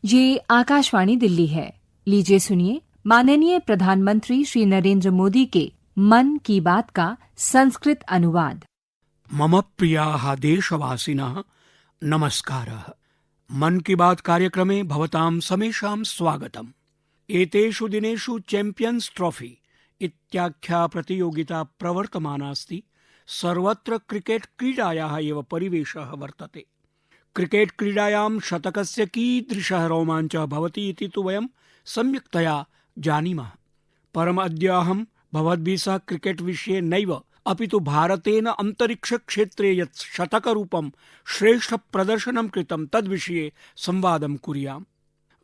ये आकाशवाणी दिल्ली है। लीजिए सुनिए माननीय प्रधानमंत्री श्री नरेंद्र मोदी के मन की बात का संस्कृत अनुवाद। मम प्रियाः देशवासिनः नमस्कारः। मन की बात कार्यक्रमे भवतां समेषां स्वागतम्। एतेषु दिनेषु चैंपियंस ट्रॉफी इत्याख्या प्रतियोगिता प्रवर्तमाना अस्ति। सर्वत्र क्रिकेट क्रीडायाः एव परिवेशः वर्तते। क्रिकेट क्रीडायां शतकस्य कीदृशः रोमाञ्चः भवति इति तु वयं सम्यक्तया जानीमः। परम् अद्य अहं भवद्भिः सह क्रिकेट विषये नैव अपि तु भारतेन अन्तरिक्षक्षेत्रे यत् शतकरूपं श्रेष्ठप्रदर्शनं कृतं तद्विषये संवादं कुर्याम्।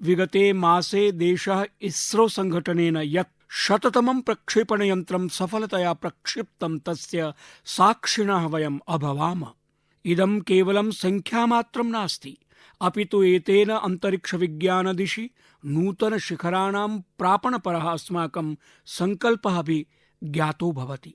विगते मासे देशः इस्रो संघटनेन यत् 100तमं प्रक्षेपणयन्त्रं सफलतया प्रक्षिप्तं तस्य साक्षिणः वयम् अभवाम। इदं केवलं संख्यामात्रं नास्ति, अपि तु एतेन अन्तरिक्षविज्ञानदिशि नूतनशिखराणां प्रापणपरः अस्माकं सङ्कल्पः अपि ज्ञातो भवति।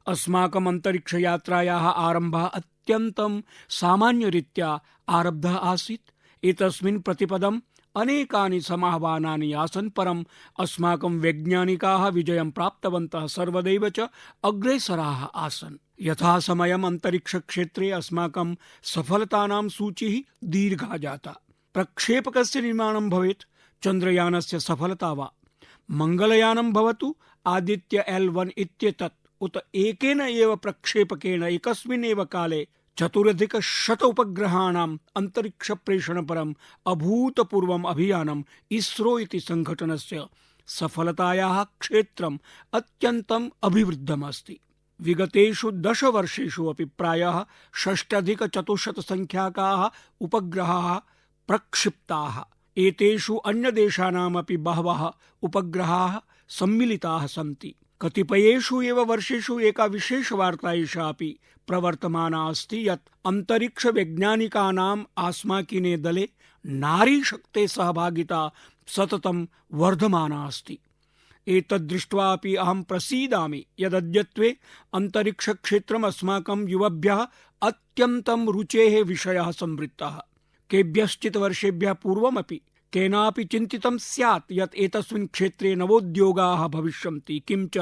अस्माकम् अन्तरिक्षयात्रायाः आरम्भः अत्यन्तं सामान्यरीत्या आरब्धः आसीत्। एतस्मिन् प्रतिपदम् अनेकानि समाह्वानानि आसन्, परम् अस्माकं वैज्ञानिकाः विजयं प्राप्तवन्तः, सर्वदैव च अग्रेसराः आसन्। यथा समयम् अन्तरिक्षक्षेत्रे अस्माकं सफलतानां सूचिः दीर्घा जाता। प्रक्षेपकस्य निर्माणं भवेत्, चन्द्रयानस्य सफलता वा, मङ्गलयानं भवतु, आदित्य L1 इत्येतत् उत एकेन एव प्रक्षेपकेन एकस्मिन् एव काले 4,100 उपग्रहाणाम् अन्तरिक्षप्रेषणपरम् अभूतपूर्वम् अभियानम् इस्रो इति सङ्घटनस्य सफलतायाः क्षेत्रम् अत्यन्तम् अभिवृद्धम् अस्ति। विगतेषु 10 वर्षेषु अपि प्रायः 6,400 संख्याकाः उपग्रहाः प्रक्षिप्ताः। एतेषु अन्यदेशानामपि बहवः उपग्रहाः सम्मिलिताः सन्ति। कतिपयेषु एव वर्षेषु एका विशेषवार्ता एषा अपि प्रवर्तमाना अस्ति यत् अन्तरिक्षवैज्ञानिकानाम् आस्माकीने दले नारीशक्तेः सहभागिता सततं वर्धमाना अस्ति। एतद्दृष्ट्वा अपि अहं प्रसीदामि यदद्यत्वे अन्तरिक्षक्षेत्रम् अस्माकं युवभ्यः अत्यन्तं रुचेः विषयः संवृत्तः। केभ्यश्चित् वर्षेभ्यः पूर्वमपि केनापि चिन्तितं स्यात् यत् एतस्मिन् क्षेत्रे नवोद्योगाः भविष्यन्ति, किं च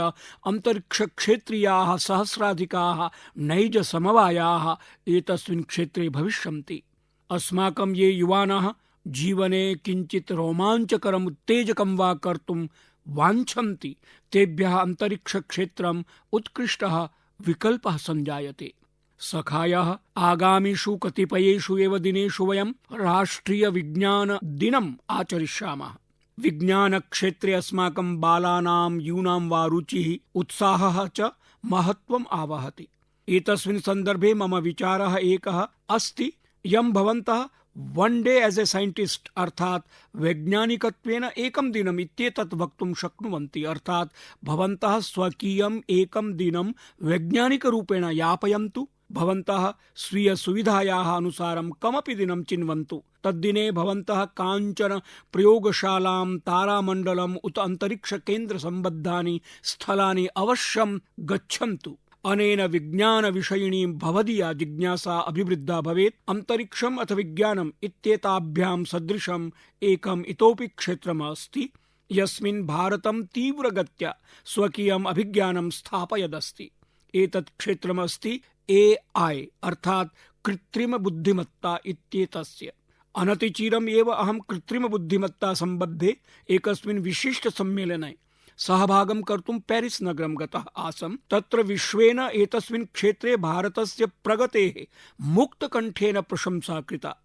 अन्तरिक्षक्षेत्रीयाः सहस्राधिकाः नैजसमवायाः एतस्मिन् क्षेत्रे भविष्यन्ति। अस्माकं ये युवानः जीवने किञ्चित् रोमाञ्चकरम् उत्तेजकं वा कर्तुं वाञ्छन्ति, तेभ्यः अन्तरिक्षक्षेत्रम् उत्कृष्टः विकल्पः सञ्जायते। सखायः आगामिषु कतिपयेषु एव दिनेषु वयं राष्ट्रिय विज्ञान दिनम् आचरिष्यामः। विज्ञानक्षेत्रे अस्माकं बालानां यूनां वा रुचिः उत्साहः च महत्त्वम् आवहति। एतस्मिन् सन्दर्भे मम विचारः एकः अस्ति यं भवन्तः one day as a scientist अर्थात वैज्ञानिकत्वेन एकं दिनम् इत्येतत् वक्तुं शक्नुवन्ति। अर्थात भवन्तः स्वकीयम् एकं दिनं वैज्ञानिकरूपेण यापयन्तु। भवन्तः स्वीय सुविधायाः अनुसारं कमपि दिनं चिन्वन्तु। तद्दिने भवन्तः काञ्चन प्रयोगशालां, तारामण्डलम् उत अन्तरिक्षकेन्द्रसम्बद्धानि स्थलानि अवश्यं गच्छन्तु। अनेन विज्ञानविषयिणी भवदीया जिज्ञासा अभिवृद्धा भवेत्। अन्तरिक्षम् अथ विज्ञानम् इत्येताभ्यां सदृशम् एकम् इतोपि क्षेत्रम् अस्ति यस्मिन् भारतं तीव्रगत्या स्वकीयम् अभिज्ञानं स्थापयदस्ति। एतत् क्षेत्रमस्ति AI अर्थात् कृत्रिमबुद्धिमत्ता इत्येतस्य। अनतिचिरम् एव अहं कृत्रिमबुद्धिमत्ता सम्बद्धे एकस्मिन् विशिष्टसम्मेलने सहभागं कर्तुं पेरिस् नगरं गतः आसम्। तत्र विश्वेन एतस्मिन् क्षेत्रे भारतस्य प्रगतेः मुक्तकण्ठेन प्रशंसा कृता।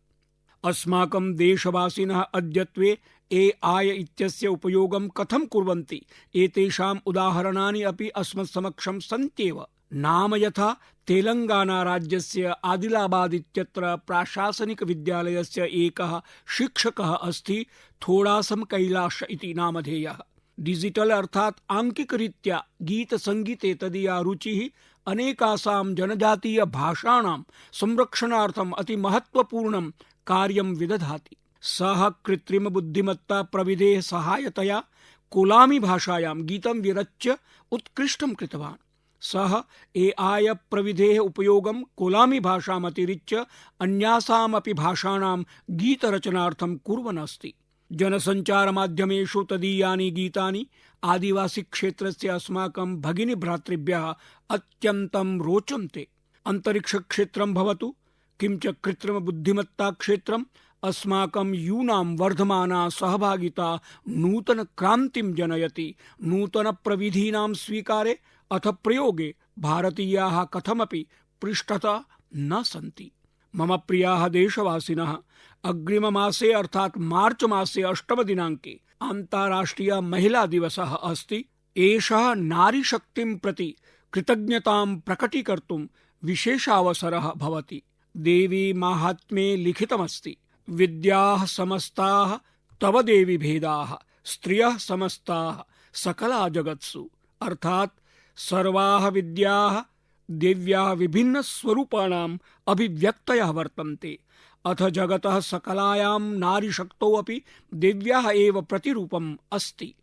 अस्माकं देशवासिनः अद्यत्वे AI इत्यस्य उपयोगं कथं कुर्वन्ति एतेषाम् उदाहरणानि अपि अस्मत्समक्षं सन्त्येव। नाम यथा तेलंगाना राज्यस्य आदिलाबाद इत्यत्र प्राशासनिक विद्यालयस्य एकः शिक्षकः अस्ति थोडासम कैलाश इति नामधेयः। डिजिटल अर्थात आंकिकरीत्या गीतसङ्गीते तदीया रुचिः अनेकासां जनजातीय भाषाणां संरक्षणार्थम् अति महत्वपूर्णं कार्यं विदधाति। सः कृत्रिमबुद्धिमत्ता प्रविधेः सहायतया कोलामी भाषायां गीतं विरच्य उत्कृष्टं कृतवान्। सः AI प्रविधेः उपयोगं कोलामी भाषामतिरिच्य अन्यासामपि भाषाणां गीतरचनार्थं कुर्वन् अस्ति। जनसञ्चारमाध्यमेषु तदीयानि गीतानि आदिवासीक्षेत्रस्य अस्माकं भगिनीभ्रातृभ्यः अत्यन्तं रोचन्ते। अन्तरिक्षक्षेत्रं भवतु किंच कृत्रिमबुद्धिमत्ताक्षेत्रम् अस्माकं यूनां वर्धमाना सहभागिता नूतनक्रान्तिं जनयति। नूतनप्रविधीनां स्वीकारे अथ प्रयोगे भारतीयाः कथमपि पृष्ठता न सन्ति। मम प्रियाः देशवासिनः, अग्रिममासे अर्थात् मार्च मासे 8 दिनाङ्के अन्ताराष्ट्रिय महिला दिवसः अस्ति। एषः नारीशक्तिं प्रति कृतज्ञतां प्रकटीकर्तुं विशेषावसरः भवति। देवी माहात्म्ये लिखितमस्ति, विद्याः समस्ताः तव देवी भेदाः स्त्रियः समस्ताः सकला जगत्सु। अर्थात् सर्वाः विद्याः देव्याः विभिन्न स्वरूपाणाम् अभिव्यक्तयः वर्तन्ते। अथ जगतः सकलायां नारीशक्तौ अपि देव्याः एव प्रतिरूपम् अस्ति।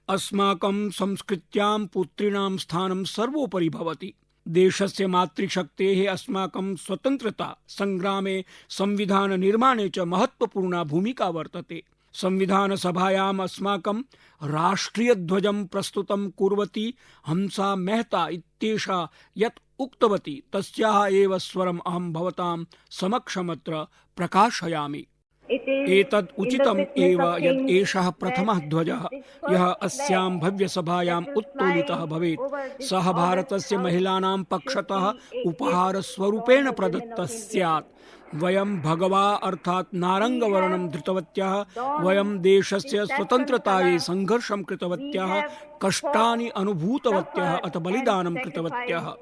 अस्माकं संस्कृत्यां पुत्रीणां स्थानं सर्वोपरि भवति। देशस्य मातृशक्तेः अस्माकं स्वतन्त्रता संग्रामे संविधान निर्माणे च महत्वपूर्णा भूमिका वर्तते। संविधान सभायाम् अस्माकं राष्ट्रियध्वजं प्रस्तुतं कुर्वती हंसा मेहता इत्येषा यत् उक्तवती तस्याः एव स्वरम् अहं भवतां समक्षमत्र प्रकाशयामि। एतद् उचितम् एव यत् एषः प्रथमः ध्वजः यः अस्यां भव्यसभायाम् उत्तोलितः भवेत् सः भारतस्य महिलानां पक्षतः उपहारस्वरूपेण प्रदत्तः स्यात्। वयं भगवा अर्थात् नारङ्गवर्णं धृतवत्यः, वयं देशस्य स्वतन्त्रतायै सङ्घर्षं कृतवत्यः, कष्टानि अनुभूतवत्यः अथ बलिदानं कृतवत्यः।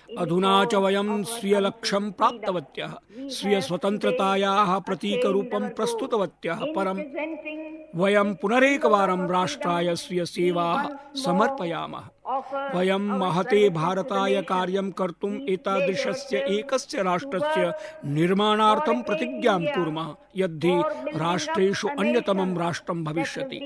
अधुना च वयं स्वीयलक्ष्यं प्राप्तवत्यः, स्वीयस्वतन्त्रतायाः प्रतीकरूपं प्रस्तुतवत्यः। परं वयं पुनरेकवारं राष्ट्राय स्वीयसेवाः समर्पयामः। वयं महते भारताय कार्यं कर्तुम् एतादृशस्य एकस्य राष्ट्रस्य निर्माणार्थं प्रतिज्ञां कुर्मः यद्धि राष्ट्रेषु अन्यतमं राष्ट्रं भविष्यति।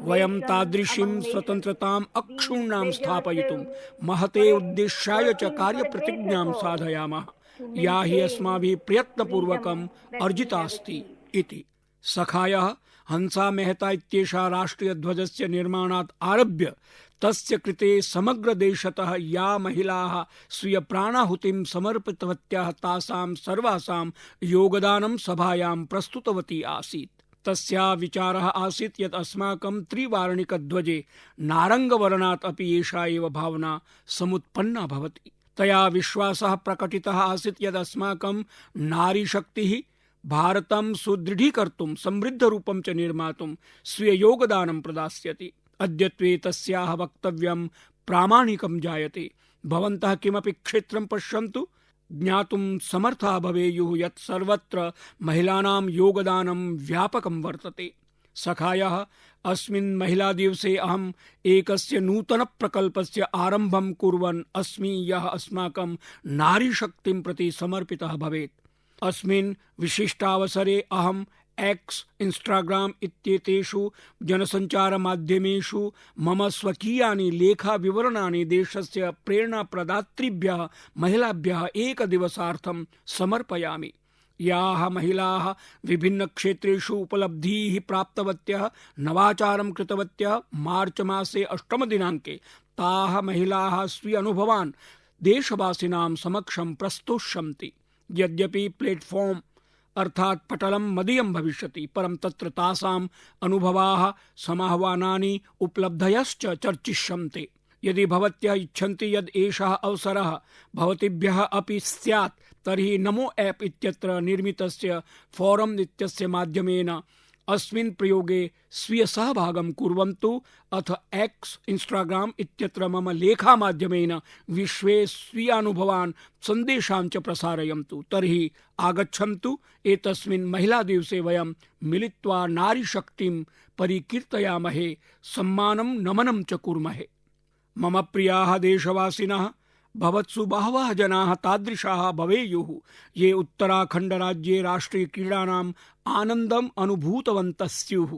वयं तादृशीं स्वतन्त्रताम् अक्षुण्णां स्थापयितुं महते उद्देश्याय च कार्यप्रतिज्ञां साधयामः, या हि अस्माभिः प्रयत्नपूर्वकम् अर्जितास्ति इति। सखायः हंसा मेहता इत्येषा राष्ट्रियध्वजस्य निर्माणात् आरभ्य तस्य कृते समग्र देशतः या महिलाः स्वीय प्राणाहुतिं समर्पितवत्याः तासां सर्वासां योगदानं सभायां प्रस्तुतवती आसीत्। तस्याः विचारः आसीत् यत् अस्माकं त्रिवार्णिकध्वजे नारङ्गवर्णात् अपि एषा एव भावना समुत्पन्ना भवति। तया विश्वासः प्रकटितः आसीत् यत् अस्माकं नारीशक्तिः भारतं सुदृढीकर्तुं समृद्धरूपं च निर्मातुं स्वीययोगदानं प्रदास्यति। अद्यत्वे तस्याः वक्तव्यं प्रामाणिकं जायते। भवन्तः किमपि क्षेत्रं पश्यन्तु, ज्ञातुं समर्थाः भवेयुः यत् सर्वत्र महिलानां योगदानं व्यापकं वर्तते। सखायः, अस्मिन् महिला दिवसे अहम् एकस्य नूतनप्रकल्पस्य आरम्भं कुर्वन् अस्मि यः अस्माकं नारीशक्तिं प्रति समर्पितः भवेत्। अस्मिन् विशिष्टावसरे अहम् एक्स, इंस्टाग्राम इत्येतेषु जनसञ्चारमाध्यमेषु मम स्वकीयानि लेखाविवरणानि देशस्य प्रेरणाप्रदातृभ्यः महिलाभ्यः एकदिवसार्थं समर्पयामि। याः महिलाः विभिन्नक्षेत्रेषु उपलब्धीः प्राप्तवत्यः, नवाचारं कृतवत्यः, मार्च मासे 8 दिनाङ्के ताः महिलाः स्वीय अनुभवान् देशवासिनां समक्षं प्रस्तोष्यन्ति। यद्यपि प्लेटफॉर्म अर्थात् पटलं मदीयं भविष्यति, परं तत्र तासाम् अनुभवाः समाह्वानानि उपलब्धयश्च चर्चिष्यन्ते। यदि भवत्यः इच्छन्ति यद् एषः अवसरः भवतीभ्यः अपि स्यात् तर्हि नमो ऐप् इत्यत्र निर्मितस्य फोरम इत्यस्य माध्यमेन अस्मिन् प्रयोगे स्वीय सहभागं कुर्वन्तु। अथ एक्स, इंस्टाग्राम इत्यत्र मम लेखा माध्यमेन विश्वे स्वीयानुभवान् सन्देशान् च प्रसारयन्तु। तर्हि आगच्छन्तु, एतस्मिन् महिला दिवसे वयं मिलित्वा नारीशक्तिं परिकीर्तयामहे, सम्मानं नमनं च कुर्महे। मम प्रियाः देशवासिनः, भवत्सु बहवः जनाः तादृशाः भवेयुः ये उत्तराखण्डराज्ये राष्ट्रियक्रीडानाम् आनन्दम् अनुभूतवन्तः स्युः।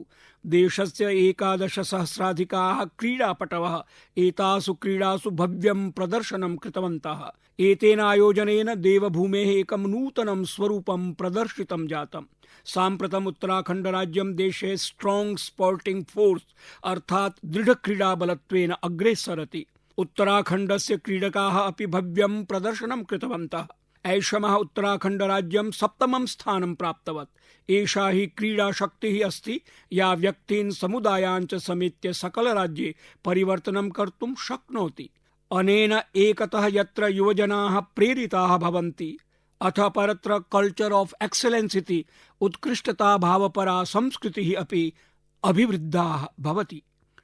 देशस्य 11,000 क्रीडापटवः एतासु क्रीडासु भव्यं प्रदर्शनं कृतवन्तः। एतेन आयोजनेन देवभूमेः एकं नूतनं स्वरूपं प्रदर्शितं जातम्। साम्प्रतम् उत्तराखण्ड राज्यं देशे स्ट्रांग स्पोर्टिंग फोर्स अर्थात् दृढ क्रीडाबलत्वेन अग्रे सरति। उत्तराखण्डस्य क्रीडकाः अपि भव्यं प्रदर्शनं कृतवन्तः। ऐषमः उत्तराखण्ड राज्यं 7मं स्थानं प्राप्तवत्। एषा हि क्रीडा शक्तिः अस्ति या व्यक्तीन् समुदायान् च समेत्य सकलराज्ये परिवर्तनं कर्तुं शक्नोति। अनेन एकतः यत्र युवजनाः प्रेरिताः भवन्ति अथ परत्र कल्चर ऑफ एक्सेलेंस इति उत्कृष्टता भावपरा संस्कृतिः अपि अभिवृद्धा भवति।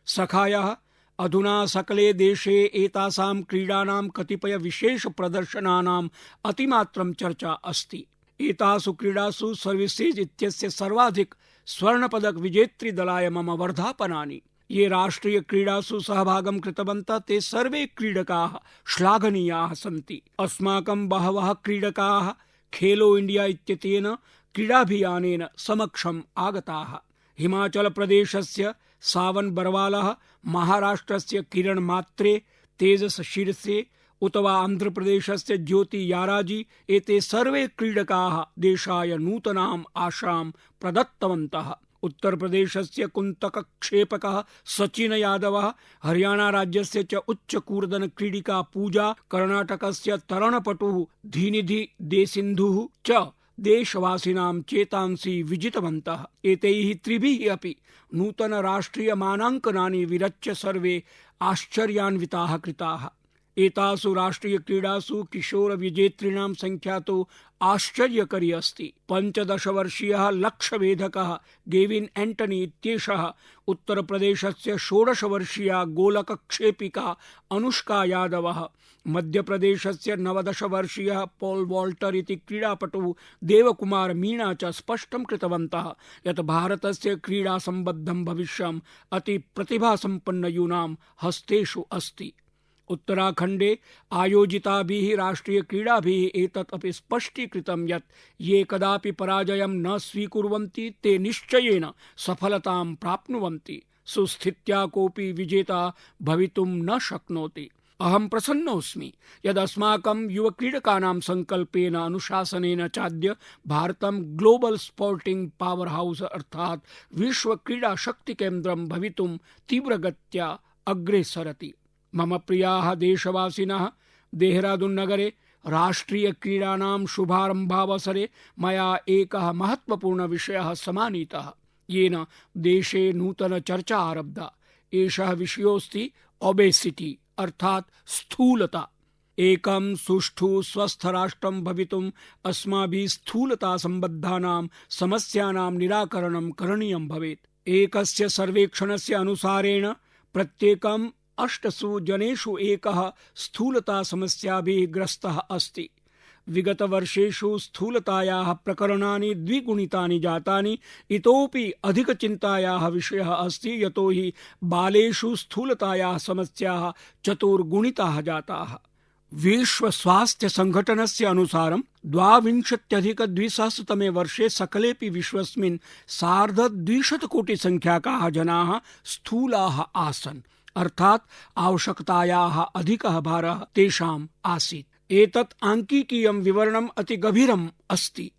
सखायः अधुना सकले देशे एतासां क्रीडानां कतिपय विशेष प्रदर्शनानाम् अतिमात्रं चर्चा अस्ति। एतासु क्रीडासु सर्विसेज इत्यस्य सर्वाधिक स्वर्णपदक विजेतृ दलाय मम वर्धापनानि। ये राष्ट्रीय क्रीडासु सहभागं कृतवन्तः ते सर्वे क्रीडकाः श्लाघनीयाः सन्ति। अस्माकं बहवः क्रीडकाः खेलो इंडिया इत्यतेन क्रीडाभियानेन समक्षम् आगताः। हिमाचल प्रदेशस्य सावन बरवालः, महाराष्ट्रस्य किरण मात्रे, तेजस शीर्षे उत वा आंध्र प्रदेशस्य ज्योति याराजी एते सर्वे क्रीडकाः देशाय नूतनाम् आशां प्रदत्तवन्तः। उत्तर प्रदेशस्य कुन्तक क्षेपकः सचिन यादवः, हरियाणा राज्यस्य च उच्च कूर्दन क्रीडिका पूजा, कर्णाटकस्य तरणपटुः धीनिधि देसिन्धुः च देशवासिनां चेतांसि विजितवन्तः। एतैः त्रिभिः अपि नूतन राष्ट्रिय मानाङ्कनानि विरच्य सर्वे आश्चर्यान्विताः कृताः। एतासु राष्ट्रिय क्रीडासु किशोर विजेतॄणां संख्या तु आश्चर्यकरी अस्ति। 15 वर्षीयः लक्ष्यवेधकः गेविन एंटनी इत्येषः, उत्तर प्रदेशस्य 16 वर्षीया गोलक क्षेपिका अनुष्का यादवः, मध्य प्रदेशस्य 19 वर्षीयः पॉल वॉल्टर इति क्रीडापटुः देवकुमार मीणा च स्पष्टं कृतवन्तः यत् भारतस्य क्रीडा सम्बद्धं भविष्यम् अति प्रतिभासम्पन्नयूनां हस्तेषु अस्ति। उत्तराखण्डे आयोजिताभिः राष्ट्रिय क्रीडाभिः एतत् अपि स्पष्टीकृतं यत् ये कदापि पराजयं न स्वीकुर्वन्ति ते निश्चयेन सफलतां प्राप्नुवन्ति। सुस्थित्या कोऽपि विजेता भवितुं न शक्नोति। अहं प्रसन्नोऽस्मि यदस्माकं युवक्रीडकानां सङ्कल्पेन अनुशासनेन चाद्य भारतं ग्लोबल स्पोर्टिंग पावर हाउस अर्थात् विश्व क्रीडा शक्ति केन्द्रं भवितुं तीव्रगत्या अग्रे सरति। मम प्रियाः देशवासिनः, देहरादून नगरे राष्ट्रिय क्रीडानां शुभारम्भावसरे मया एकः महत्वपूर्ण विषयः समानीतः, येन देशे नूतन चर्चा आरब्धा। एषः विषयोऽस्ति ओबेसिटी अर्थात् स्थूलता। एकं सुष्ठु स्वस्थ राष्ट्रं भवितुम् अस्माभिः स्थूलता सम्बद्धानां समस्यानां निराकरणं करणीयं भवेत्। एकस्य सर्वेक्षणस्य अनुसारेण प्रत्येकं 8 जनेषु एकः स्थूलता समस्याभिः ग्रस्तः अस्ति। विगत वर्षेषु स्थूलतायाः प्रकरणानि द्विगुणितानि जातानि। इतोपि अधिकचिन्तायाः विषयः अस्ति यतो हि बालेषु स्थूलतायाः समस्याः चतुर्गुणिताः जाताः। विश्व स्वास्थ्य संघटनस्य अनुसारं 22,200 वर्षे सकलेपि विश्वस्मिन् 250 कोटि संख्याकाः जनाः स्थूलाः आसन्, अर्थात् आवश्यकतायाः अधिकः भारः तेषाम् आसीत्। एतत् आङ्कीकीयं विवरणम् अति गभीरम् अस्ति।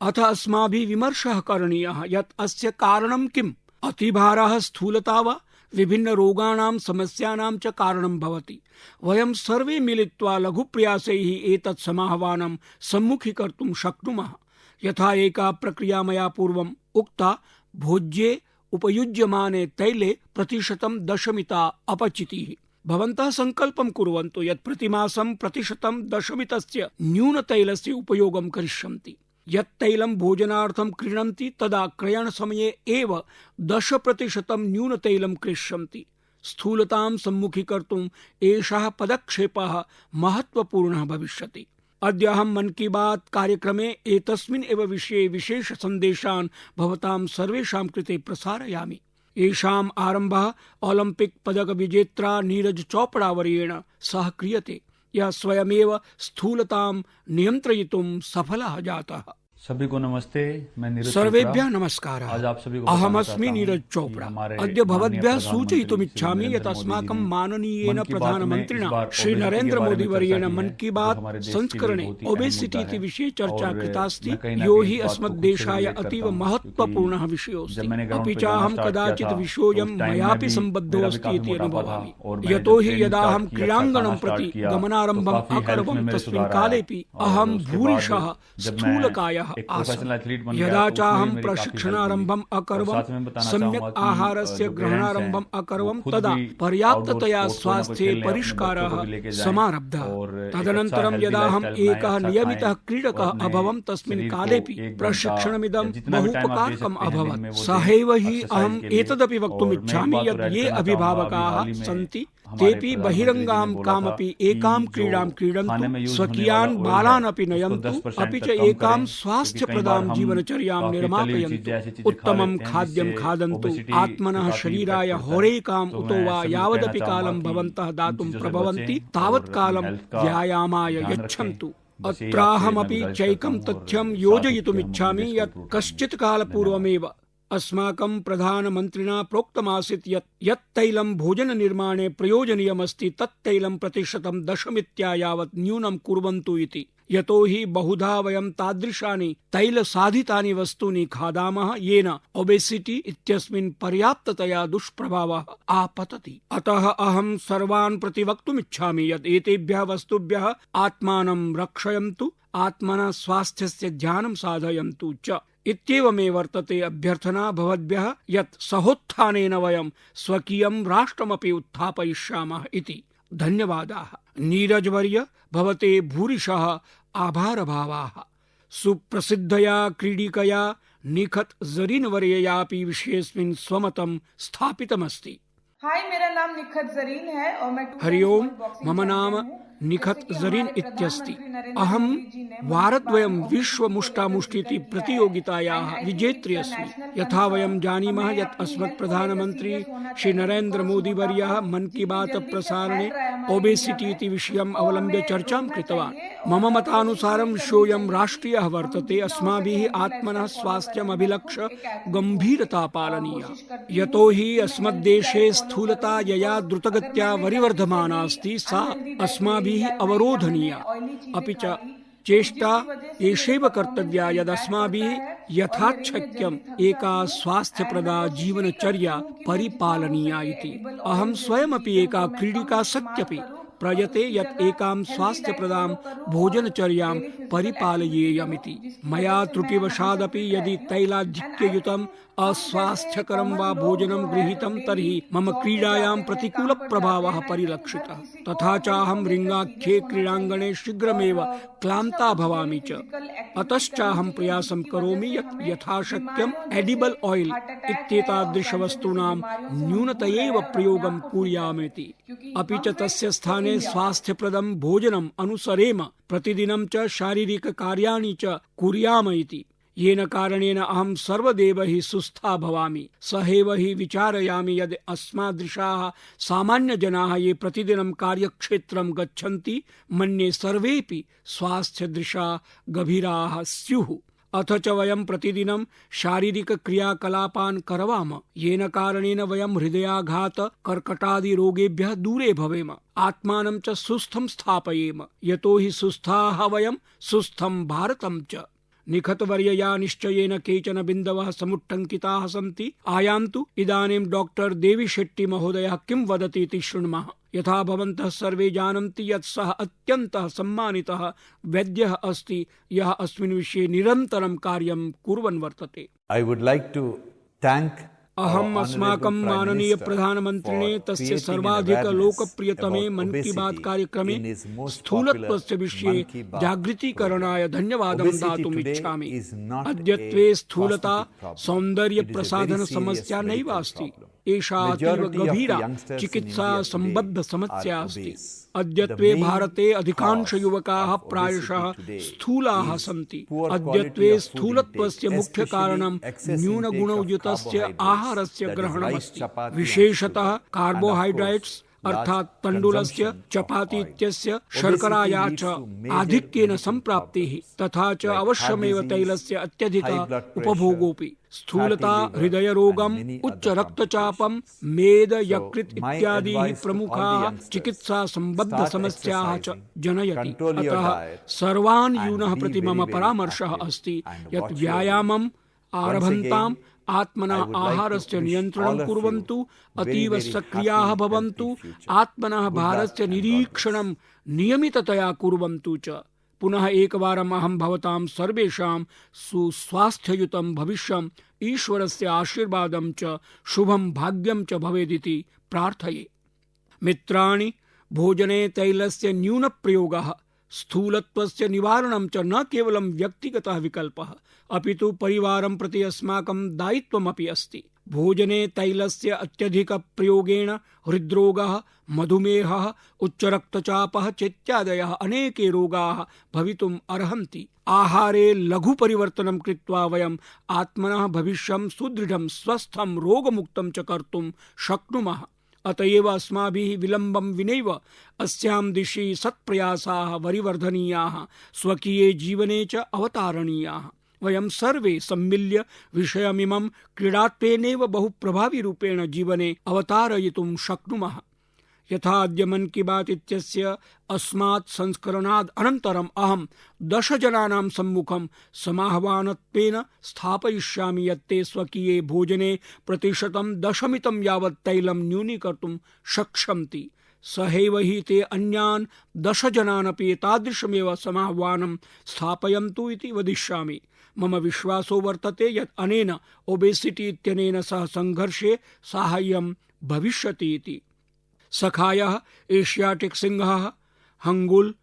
अथ अस्माभिः विमर्शः करणीयः यत् अस्य कारणं किम्? अतिभारः स्थूलता वा विभिन्न रोगाणां समस्यानां च कारणं भवति। वयं सर्वे मिलित्वा लघुप्रयासैः एतत् समाह्वानं सम्मुखीकर्तुं शक्नुमः। यथा एका प्रक्रिया मया पूर्वम् उक्ता, भोज्ये उपयुज्यमाने तैले प्रतिशतं 10 अपचितिः। भवन्तः सङ्कल्पं कुर्वन्तु यत् प्रतिमासं प्रतिशतं 10 न्यूनतैलस्य उपयोगं करिष्यन्ति। यत् तैलं भोजनार्थं क्रीणन्ति तदा क्रयणसमये एव 10% न्यूनतैलं क्रेष्यन्ति। स्थूलतां सम्मुखीकर्तुम् एषः पदक्षेपः महत्वपूर्णः भविष्यति। अद्य अहं मन की बात कार्यक्रमे एतस्मिन् एव विषये विशेष सन्देशान् भवतां सर्वेषां कृते प्रसारयामि। येषाम् आरम्भः ओलम्पिक पदक विजेत्रा नीरज चोपड़ा वर्येण सह क्रियते, यः स्वयमेव स्थूलतां नियन्त्रयितुं सफलः जातः। सभी को नमस्ते। मैं नीरज सर्वेभ्यः नमस्कारः। आज आप सभी को अहमस्मि नीरज चोपड़ा। अद्य भवद्भ्यः सूचयितुमिच्छामि यत् अस्माकं माननीयेन प्रधानमन्त्रिणा श्री नरेन्द्र मोदी वर्येण मन की बात संस्करणे ओबेसिटी इति विषये चर्चा कृतास्ति, यो हि अस्मद्देशाय अतीव महत्वपूर्णः विषयोऽस्ति। अपि च अहं कदाचित् विषयोऽयं मयापि सम्बद्धोऽस्ति इति अनुभवामि। यतो हि यदा अहं क्रीडाङ्गणं प्रति गमनारम्भम् अकरवं तस्मिन् कालेऽपि अहं भूरिशः स्थूलकायः आसम्। यदा चाहं प्रशिक्षणारम्भम् अकरवं, सम्यक् आहारस्य ग्रहणारम्भम् अकरवं, तदा पर्याप्ततया स्वास्थ्ये परिष्कारः समारब्धः। तदनन्तरं यदा अहम् एकः नियमितः क्रीडकः अभवम्, तस्मिन् कालेऽपि प्रशिक्षणमिदं बहूपकारकम् अभवत्। सहैव हि अहम् एतदपि वक्तुमिच्छामि यत् ये अभिभावकाः सन्ति तेऽपि बहिरङ्गां कामपि एकां क्रीडां क्रीडन्तु, स्वकीयान् बालान् अपि नयन्तु, अपि च एकां स्वास्थ्यप्रदां जीवनचर्यां निर्मापयन्तु, उत्तमं खाद्यं खादन्तु, आत्मनः शरीराय होरेकाम् उतो वा यावदपि कालं भवन्तः दातुं प्रभवन्ति तावत् कालं व्यायामाय यच्छन्तु। अत्राहमपि चैकं तथ्यं योजयितुमिच्छामि यत् कश्चित् कालपूर्वमेव अस्माकं प्रधानमन्त्रिणा प्रोक्तमासीत् यत् तैलं भोजननिर्माणे प्रयोजनीयमस्ति तत् तैलं प्रतिशतं 10 यावत् न्यूनं कुर्वन्तु इति। यतो हि बहुधा वयं तादृशानि तैलसाधितानि वस्तूनि खादामः येन ओबेसिटी इत्यस्मिन् पर्याप्ततया दुष्प्रभावः आपतति। अतः अहं सर्वान् प्रति वक्तुमिच्छामि यत् एतेभ्यः वस्तुभ्यः आत्मानं रक्षयन्तु, आत्मनः स्वास्थ्यस्य ध्यानं साधयन्तु च इत्येवमेव वर्तते अभ्यर्थना भवद्भ्यः यत् सहोत्थानेन वयं स्वकीयं राष्ट्रमपि उत्थापयिष्यामः इति। धन्यवादाः। नीरजवर्य, भवते भूरिशः आभारभावाः। सुप्रसिद्धया क्रीडिकया निखत जरीन वर्ययापि विषयेऽस्मिन् स्वमतं स्थापितमस्ति। हाय, मेरा नाम निखत जरीन है और मैं हरिओम, मम नाम निखत जरीन इत्यस्ति। अहं वारद्वयं विश्व मुष्टामुष्टीति प्रतियोगितायाः विजेत्री अस्मि। यथा वयं जानीमः यत् अस्मत् प्रधानमन्त्री श्री नरेन्द्र मोदी वर्यः मन की बात प्रसारणे ओबेसिटी इति विषयम् अवलम्ब्य चर्चां कृतवान्। मम मतानुसारं विषयोऽयं राष्ट्रियः वर्तते। अस्माभिः आत्मनः स्वास्थ्यम् अभिलक्ष्य गम्भीरता पालनीया। यतो हि अस्मद्देशे स्थूलता यया द्रुतगत्या वरिवर्धमाना अस्ति सा अस्माभिः अवरोधनीया। अपि च चेष्टा एषैव कर्तव्या यदस्माभिः यथाच्छक्यम् एका स्वास्थ्यप्रदा जीवनचर्या परिपालनीया इति। अहं स्वयमपि एका क्रीडिका सत्यपि प्रयते यत् एकां स्वास्थ्यप्रदां भोजनचर्यां परिपालयेयमिति। मया त्रुटिवशादपि यदि तैलाधिक्ययुतम् अस्वास्थ्यकरं वा भोजनं गृहीतं तर्हि मम क्रीडायां प्रतिकूलप्रभावः परिलक्षितः। तथा च अहं रिङ्गाख्ये क्रीडाङ्गणे शीघ्रमेव क्लान्ता भवामि च। अतश्चाहं प्रयासं करोमि यत् यथाशक्यम् एडिबल ऑयल इत्येतादृशवस्तूनां न्यूनतयैव प्रयोगं कुर्यामिति। अपि च तस्य स्थाने स्वास्थ्यप्रदं भोजनम् अनुसरेम, प्रतिदिनं च शारीरिककार्याणि च कुर्याम इति। येन कारणेन अहं सर्वदेव हि सुस्था भवामि। सहैव हि विचारयामि यद् अस्मादृशाः सामान्यजनाः ये प्रतिदिनं कार्यक्षेत्रं गच्छन्ति, मन्ये सर्वेपि स्वास्थ्यदृशा गभीराः स्युः। अथ च वयं प्रतिदिनं शारीरिकक्रियाकलापान् करवाम, येन कारणेन वयं हृदयाघात कर्कटादि रोगेभ्यः दूरे भवेम, आत्मानं च सुस्थं स्थापयेम। यतो हि सुस्थाः वयं, सुस्थं भारतं च। निखतवर्यया निश्चयेन केचन बिन्दवः समुट्टङ्किताः सन्ति। आयान्तु इदानीं डॉक्टर देवीशेट्टी महोदयः किं वदति इति शृण्मः। यथा भवन्तः सर्वे जानन्ति यत् सः अत्यन्तः सम्मानितः वैद्यः अस्ति, यः अस्मिन् विषये निरन्तरं कार्यं कुर्वन् वर्तते। I would like to thank अहम् अस्माकं माननीय प्रधानमन्त्रिणे तस्य सर्वाधिक लोकप्रियतमे मन की बात कार्यक्रमे स्थूलत्वस्य विषये जागृतीकरणाय धन्यवादं दातुम् इच्छामि। अद्यत्वे स्थूलता सौन्दर्य प्रसाधन समस्या नैव अस्ति, एषा अतीव गभीरा चिकित्सा सम्बद्ध समस्या अस्ति। अद्यत्वे भारते अधिकांश युवकाः प्रायशः स्थूलाः सन्ति। अद्यत्वे स्थूलत्वस्य मुख्य कारणं न्यूनगुणयुतस्य आहारस्य ग्रहणमस्ति। विशेषतः कार्बोहाइड्रेट्स, अर्थात तण्डुलस्य चपाती इत्यस्य शर्कराया च आधिक्येन सम्प्राप्तिः तथा च अवश्यमेव तैलस्य अत्यधिकः उपभोगोऽपि स्थूलता, हृदयरोगम्, उच्च रक्तचापं, मेद, यकृत इत्यादीः प्रमुखाः चिकित्सा सम्बद्ध समस्याः च जनयति। अतः सर्वान् यूनः प्रति मम परामर्शः अस्ति यत् व्यायामम् आरभन्ताम् आत्मनः आहारस्य नियन्त्रणं कुर्वन्तु, अतीव सक्रियाः भवन्तु, आत्मनः भारस्य निरीक्षणं नियमिततया कुर्वन्तु च। पुनः एकवारम् अहं भवतां सर्वेषां सुस्वास्थ्ययुतं भविष्यम् ईश्वरस्य आशीर्वादं च शुभं भाग्यं च भवेदिति प्रार्थये। मित्राणि, भोजने तैलस्य न्यूनप्रयोगः स्थूलत्वस्य निवारणं च न केवलं व्यक्तिगतः विकल्पः अपितु परिवारं प्रति अस्माकं दायित्वमपि अस्ति। भोजने तैलस्य अत्यधिकप्रयोगेण हृद्रोगः, मधुमेहः, उच्चरक्तचापः चेत्यादयः अनेके रोगाः भवितुम् अर्हन्ति। आहारे लघु परिवर्तनं कृत्वा वयम् आत्मनः भविष्यं सुदृढं, स्वस्थं, रोगमुक्तं च कर्तुं शक्नुमः। अतएव अस्माभिः विलम्बं विनैव अस्यां दिशि सत्प्रयासाः वरिवर्धनीयाः, स्वकीये जीवने च अवतारणीयाः। वयं सर्वे सम्मिल्य विषयमिमं क्रीडात्वेनैव बहु प्रभाविरूपेण जीवने अवतारयितुं शक्नुमः। यथा अद्य मन की बात इत्यस्य अस्मात् संस्करणाद् अनन्तरम् अहं 10 जनानां सम्मुखं समाह्वानत्वेन स्थापयिष्यामि यत् ते स्वकीये भोजने प्रतिशतं 10 यावत् तैलं न्यूनीकर्तुं शक्ष्यन्ति। सहैव हि ते अन्यान् 10 जनानपि एतादृशमेव समाह्वानं स्थापयन्तु इति वदिष्यामि। मम विश्वासो वर्तते यत् अनेन ओबेसिटी इत्यनेन सह संघर्षे साहाय्यं भविष्यति इति। सखायः एशियाटिक सिंहः, हंगुल,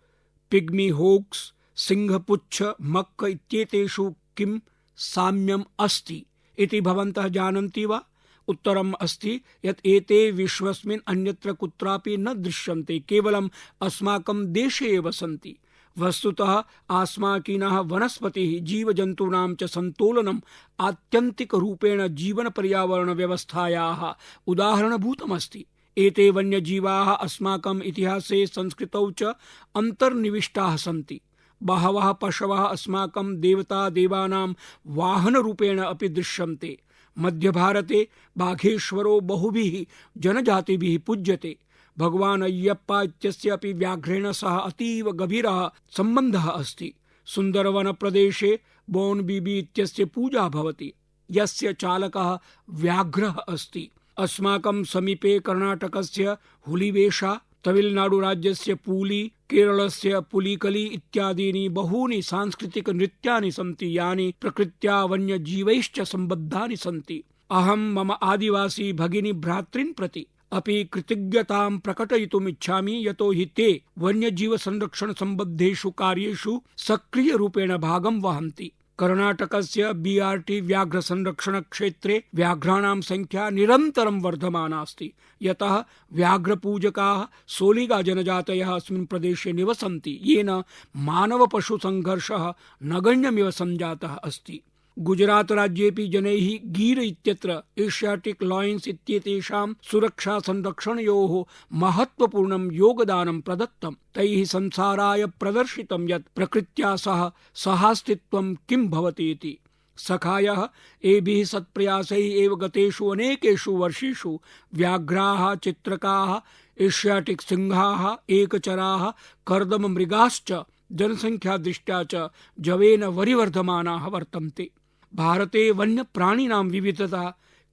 पिग्मी होक्स, सिंहपुच्छ, मक्क इत्येतेषु किं साम्यम् अस्ति इति भवन्तः जानन्ति वा? उत्तरम् अस्ति यत् एते विश्वस्मिन् अन्यत्र कुत्रापि न दृश्यन्ते, केवलम् अस्माकं देशे एव सन्ति। वस्तुतः आस्माकीनः वनस्पतिः जीवजन्तूनां च सन्तोलनम् आत्यन्तिकरूपेण जीवनपर्यावरण व्यवस्थायाः उदाहरणभूतमस्ति। एते वन्यजीवाः अस्माकम् इतिहासे, संस्कृतौ च अन्तर्निविष्टाः सन्ति। बहवः पशवः अस्माकं देवतादेवानां वाहनरूपेण अपि दृश्यन्ते। मध्यभारते बाघेश्वरो बहुभिः जनजातिभिः पूज्यते। भगवान् अय्यप्पा इत्यस्य अपि व्याघ्रेण सह अतीव गभीरः सम्बन्धः अस्ति। सुन्दरवन प्रदेशे बोन् बीबी इत्यस्य पूजा भवति, यस्य चालकः व्याघ्रः अस्ति। अस्माकं समीपे कर्णाटकस्य हुलिवेशा, तमिलनाडु राज्यस्य पूली, केरलस्य पुलिकली इत्यादीनि बहूनि सांस्कृतिक नृत्यानि सन्ति यानि प्रकृत्या वन्यजीवैश्च सम्बद्धानि सन्ति। अहं मम आदिवासी भगिनी भ्रातॄन् प्रति अपि कृतज्ञतां प्रकटयितुम् इच्छामि, यतो हि ते वन्यजीव संरक्षण सम्बद्धेषु कार्येषु सक्रियरूपेण भागं वहन्ति। कर्णाटकस्य बीआरटी व्याघ्र संरक्षण क्षेत्रे व्याघ्राणां संख्या निरन्तरं वर्धमाना अस्ति, यतः व्याघ्रपूजकाः सोलिगा जनजातयः अस्मिन् प्रदेशे निवसन्ति, येन मानव पशु संघर्षः नगण्यमिव सञ्जातः अस्ति। गुजरात राज्येपि जनैः गीर इत्यत्र एशियाटिक लायन्स इत्येतेषां सुरक्षा संरक्षणयोः महत्वपूर्णं योगदानं प्रदत्तं। तैः संसाराय प्रदर्शितं यत् प्रकृत्या सह सहास्तित्वं किं भवति इति। सखायः एभिः सत्प्रयासैः एव गतेषु अनेकेषु वर्षेषु व्याघ्राः, चित्रकाः, एशियाटिक सिंहाः, एकचराः, कर्दममृगाश्च जनसंख्यादृष्ट्या च जवेन वरिवर्धमानाः वर्तन्ते। भारते वन्यप्राणिनां विविधता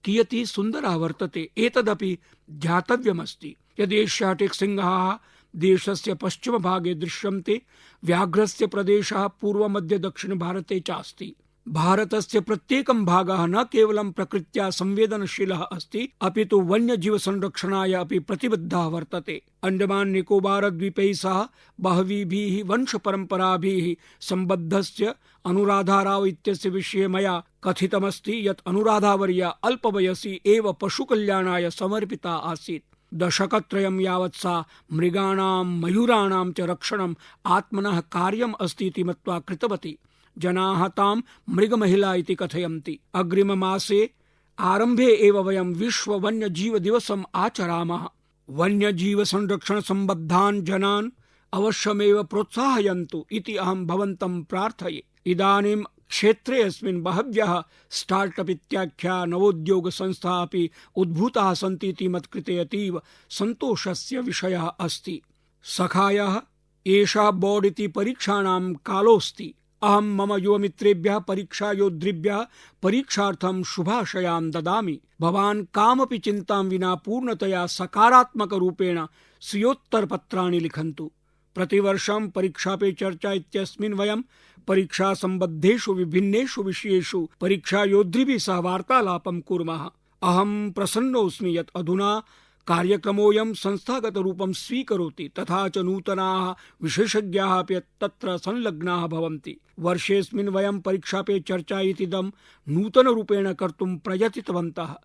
कियती सुन्दरा वर्तते, एतदपि ध्यातव्यमस्ति। यदि एशियाटिक सिंहाः देशस्य पश्चिमभागे दृश्यन्ते, व्याघ्रस्य प्रदेशः पूर्वमध्यदक्षिण भारते चास्ति। भारतस्य प्रत्येकं भागः न केवलं प्रकृत्या संवेदनशीलः अस्ति, अपितु वन्यजीव संरक्षणाय अपि प्रतिबद्धः वर्तते। अंडमान निकोबार द्वीपैः सह बहवीभिः वंशपरम्पराभिः सम्बद्धस्य अनुराधाराव इत्यस्य विषये मया कथितमस्ति यत् अनुराधावर्या अल्पवयसि एव पशुकल्याणाय समर्पिता आसीत्। दशकत्रयं यावत् सा मृगाणां, मयूराणां च रक्षणम् आत्मनः कार्यम् अस्ति इति मत्वा कृतवती। जनाः तां मृगमहिला इति कथयन्ति। अग्रिममासे आरम्भे एव वयं विश्व वन्यजीव दिवसम् आचरामः। वन्यजीव संरक्षण संबद्धान् जनान् अवश्यमेव प्रोत्साहयन्तु इति अहं भवन्तं प्रार्थये। इदानीं क्षेत्रे अस्मिन् बहव्यः स्टार्टअप इत्याख्या नवोद्योग संस्थाः अपि उद्भूताः सन्ति इति मत्कृते अतीव सन्तोषस्य विषयः अस्ति। सखायः एषा बोर्ड इति परीक्षाणां कालोऽस्ति। अहं मम युवमित्रेभ्यः परीक्षायोद्धृभ्यः परीक्षार्थं शुभाशयान् ददामि। भवान् कामपि चिन्तां विना पूर्णतया सकारात्मकरूपेण स्वीयोत्तरपत्राणि लिखन्तु। प्रतिवर्षं परीक्षा पे चर्चा इत्यस्मिन् वयं परीक्षा सम्बद्धेषु विभिन्नेषु विषयेषु परीक्षायोद्धृभिः सह वार्तालापं कुर्मः। अहं प्रसन्नोऽस्मि यत् अधुना कार्यक्रमोऽयं संस्थागतरूपं स्वीकरोति, तथा च नूतनाः विशेषज्ञाः अपि तत्र संलग्नाः भवन्ति। वर्षेऽस्मिन् वयं परीक्षा पे चर्चा इतीदं नूतनरूपेण कर्तुं प्रयतितवन्तः।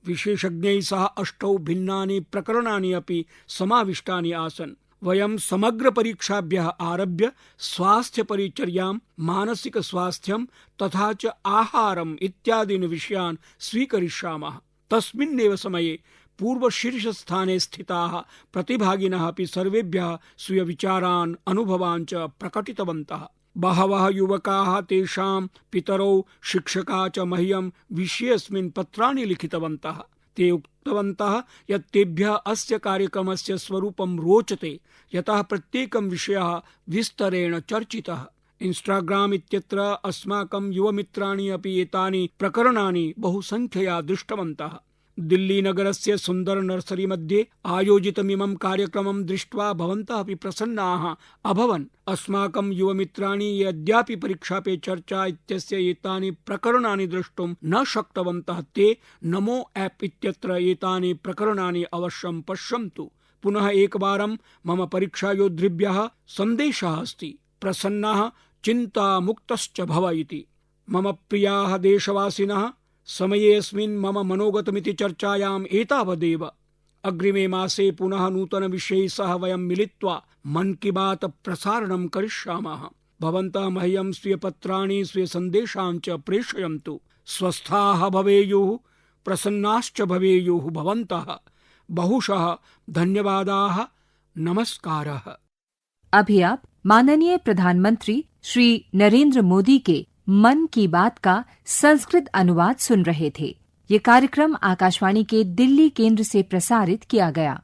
विशेषज्ञैः सह 8 भिन्नानि प्रकरणानि अपि समाविष्टानि आसन्। वयं समग्र परीक्षाभ्यः आरभ्य स्वास्थ्य परिचर्यां, मानसिक स्वास्थ्यं तथा च आहारम् इत्यादीन् विषयान् स्वीकरिष्यामः। तस्मिन्नेव समये पूर्वशीर्षस्थाने स्थिताः प्रतिभागिनः अपि सर्वेभ्यः स्वीयविचारान् अनुभवान् च प्रकटितवन्तः। बहवः युवकाः तेषां पितरौ शिक्षकाः च मह्यं विषयेऽस्मिन् पत्राणि लिखितवन्तः। ते उक्तवन्तः यत् तेभ्यः अस्य कार्यक्रमस्य स्वरूपं रोचते, यतः प्रत्येकं विषयः विस्तरेण चर्चितः। इंस्टाग्राम इत्यत्र अस्माकं युवमित्राणि अपि एतानि प्रकरणानि बहुसंख्यया दृष्टवन्तः। दिल्ली नगरस्य सुन्दर नर्सरी मध्ये आयोजितमिमं कार्यक्रमं दृष्ट्वा भवन्तः अपि प्रसन्नाः अभवन्। अस्माकं युवमित्राणि ये अद्यापि परीक्षा पे चर्चा इत्यस्य एतानि प्रकरणानि द्रष्टुं न शक्तवन्तः, ते नमो ऐप् इत्यत्र एतानि प्रकरणानि अवश्यं पश्यन्तु। पुनः एकवारं मम परीक्षायोद्धृभ्यः सन्देशः अस्ति, प्रसन्नः चिन्तामुक्तश्च भव इति। मम प्रियाः देशवासिनः, समयेऽस्मिन् मम मनोगतमिति चर्चायाम् एतावदेव। अग्रिमे मासे पुनः नूतनविषयैः सह वयं मिलित्वा मन की बात प्रसारणं करिष्यामः। भवन्तः मह्यं स्वीयपत्राणि स्वीयसन्देशान् च प्रेषयन्तु। स्वस्थाः भवेयुः, प्रसन्नाश्च भवेयुः भवन्तः। बहुशः धन्यवादाः। नमस्कारः। अभी आप माननीय प्रधानमंत्री श्री नरेंद्र मोदी के मन की बात का संस्कृत अनुवाद सुन रहे थे। ये कार्यक्रम आकाशवाणी के दिल्ली केंद्र से प्रसारित किया गया।